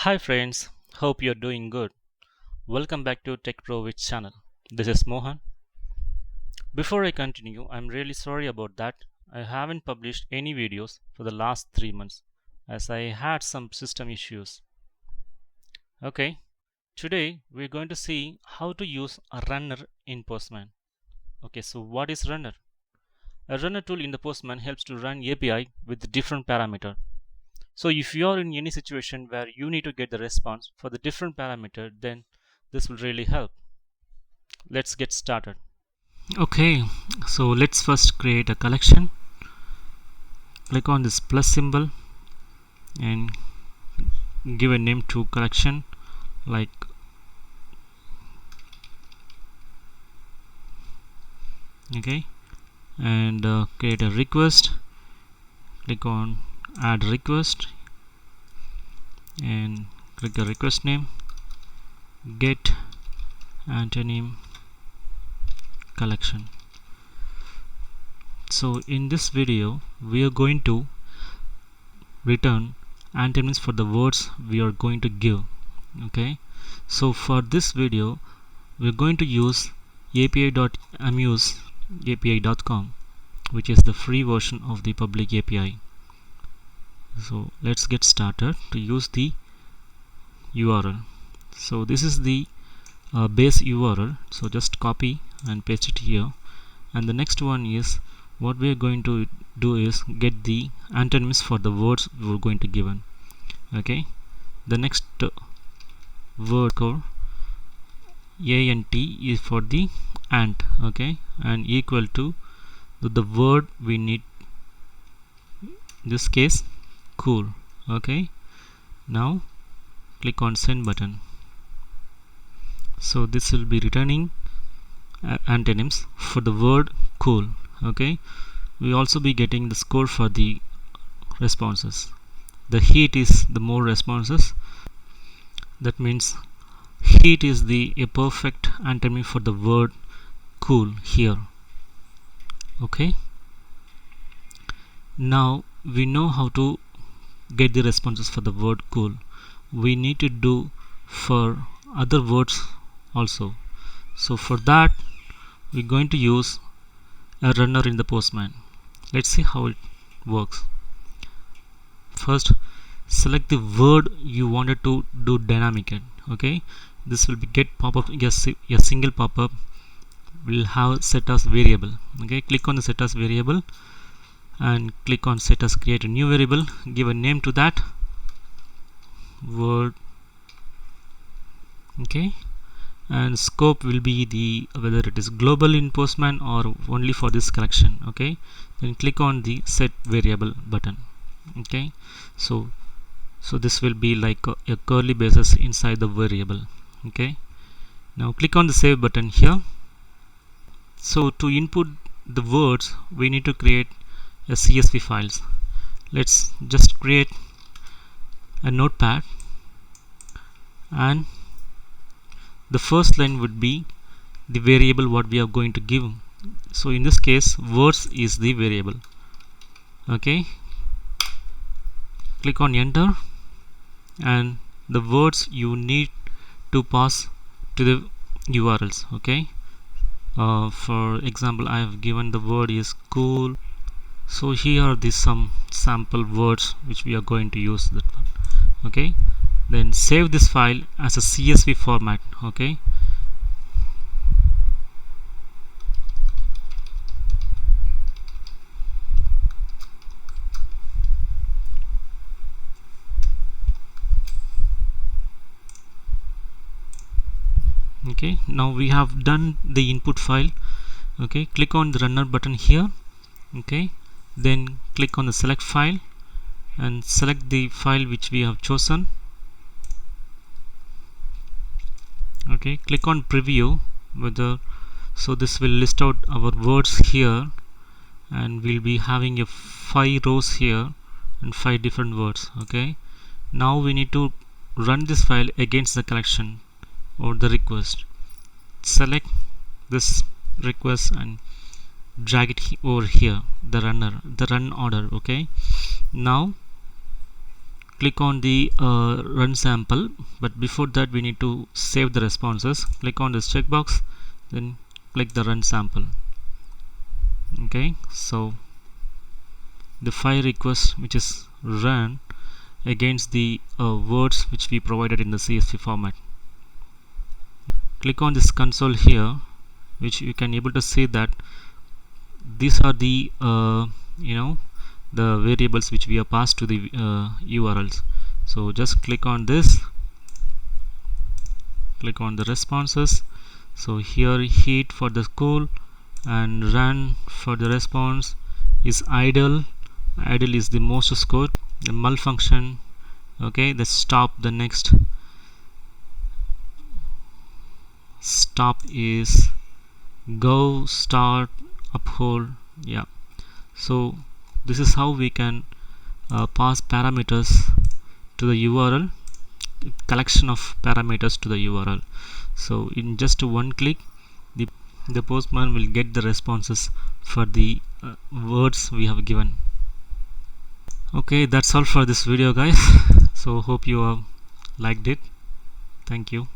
Hi friends, hope you're doing good. Welcome back to Tech Pro Witch channel. This is Mohan. Before I continue, I'm really sorry about that. I haven't published any videos for the last 3 months as I had some system issues. Okay, today we're going to see how to use a runner in Postman. Okay, so what is runner? A runner tool in the Postman helps to run API with different parameter. So if you are in any situation where you need to get the response for the different parameter, then this will really help. Let's get started. Okay, so let's first create a collection. Click on this plus symbol and give a name to collection like okay, and create a request. Click on add request and click the request name, get antonym collection. So in this video we are going to return antonyms for the words we are going to give. Okay, so for this video we're going to use api.amuse.api.com, which is the free version of the public API. So let's get started to use the URL. So this is the base URL, so just copy and paste it here, and the next one is what we are going to do is get the antonyms for the words we're going to given. Okay, the next word core ant is for the ant, okay, and equal to the word we need, in this case cool. Okay, now click on send button. So this will be returning antonyms for the word cool. Okay, we also be getting the score for the responses. The heat is the more responses, that means heat is the a perfect antonym for the word cool here. Okay, now we know how to get the responses for the word cool. We need to do for other words also. So for that we're going to use a runner in the Postman. Let's see how it works. First select the word you wanted to do dynamic in. Okay, this will be get pop-up. Yes, a single pop-up will have set as variable. Okay, click on the set as variable and click on set as create a new variable, give a name to that word. Okay, and scope will be the whether it is global in Postman or only for this collection. Okay, then click on the set variable button. Okay, so this will be like a curly braces inside the variable. Okay, now click on the save button here. So to input the words we need to create a CSV files. Let's just create a notepad, and the first line would be the variable what we are going to give. So in this case words is the variable. Okay, click on enter, and the words you need to pass to the URLs. Okay, for example I have given the word is cool, so here are the some sample words which we are going to use that one. Okay, then save this file as a CSV format. Okay, okay, now we have done the input file. Okay, click on the runner button here. Okay, then click on the select file and select the file which we have chosen. Okay, click on preview whether, so this will list out our words here, and we'll be having a 5 rows here and 5 different words. Okay, now we need to run this file against the collection or the request. Select this request and drag it over here, the run order. Okay, now click on the run sample, but before that we need to save the responses. Click on this checkbox, then click the run sample. Okay, so the file request which is run against the words which we provided in the CSV format. Click on this console here, which you can able to see that these are the the variables which we have passed to the URLs. So just click on this, click on the responses. So here heat for the school and run for the response is idle. Idle is the most scored. The malfunction, okay, the stop, the next stop is go, start, uphold. Yeah, so this is how we can pass parameters to the URL, collection of parameters to the URL. So in just one click, the postman will get the responses for the words we have given. Okay, that's all for this video, guys. So hope you have liked it. Thank you.